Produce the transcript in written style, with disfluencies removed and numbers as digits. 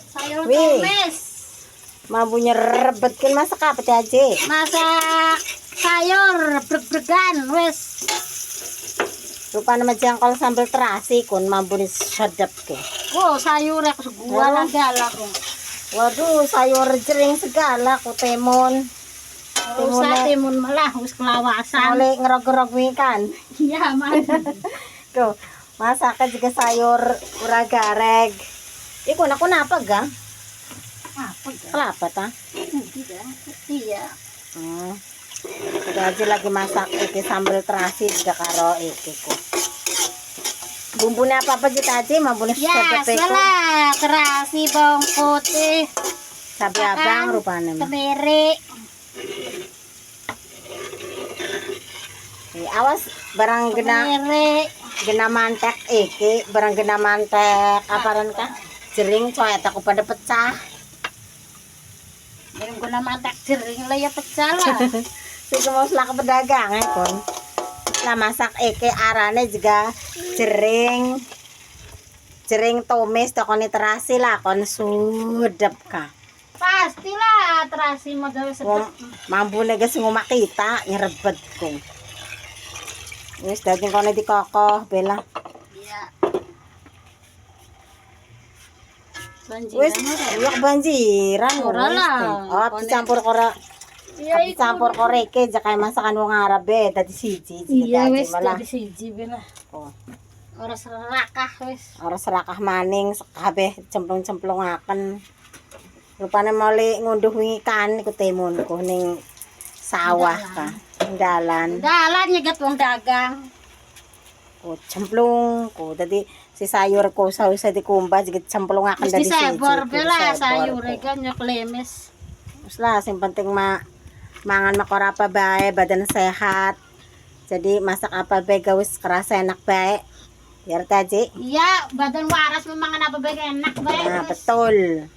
Sayur Wih. tumis. Mabunya rebet kan masak apa teh aja? Masak sayur breg-bregan wis. Rupanya macam kalau sambal terasi kun mambuni sedap ke. Oh, sayur aku gua Oh. galak. Waduh, sayur jering segala ku temon. Usah timun malah wis kelawasan. Oleh ngerog-ngerog kan. Iya, man. Tuh, masakan juga sayur ura gareg. Iku aku napa gang? Apa ya? Kelapa ta? Tidak. Iya. Udah aja lagi masak iki sambal terasi juga karo iki ku. Bumbunya apa kita aja mambune Ya, sedep iku. salah. Terasi bawang putih, Cabe abang rupane. kemiri. Awas barang Kemiri. gena mantek iki, barang gena mantek aparan kah? Jering coet aku pada pecah. Yang guna mantek jering lah ya pecah lah. Sing mau selak pedagang kon. Lah masak iki arane juga jering. Jering tumis tokone terasi lah kon sudep ka. Pastilah terasi modal sedep. Mambune ge sing omah kita nyerebet ku. Wis dadi kono dikokoh bela. Iya. Wis yuk banjiran Ora wis. lah. Oh, dicampur karo Iya, campur koreke jakai masakan wong Arab dadi siji. Iya wis malah. dadi siji belah. Oh, Ora serakah wis. ora serakah maning kabeh cemplung-cemplungaken. Rupane mole ngunduh wingi kan iku temunku ning sawah ka. Dalan. Dalan nyegat wong dagang. Ku cemplung ku dadi si sayur ku sausé dikumbah jadi cemplungaken Wis dadi siji. disebor belah sayur ku. kan nyok lemes. Wis lah sing penting mangan mak ora apa bae badan sehat. Jadi masak apa bae gawis kerasa enak bae. Biar taji. Iya, badan waras memangan apa baik enak baik. Nah, betul.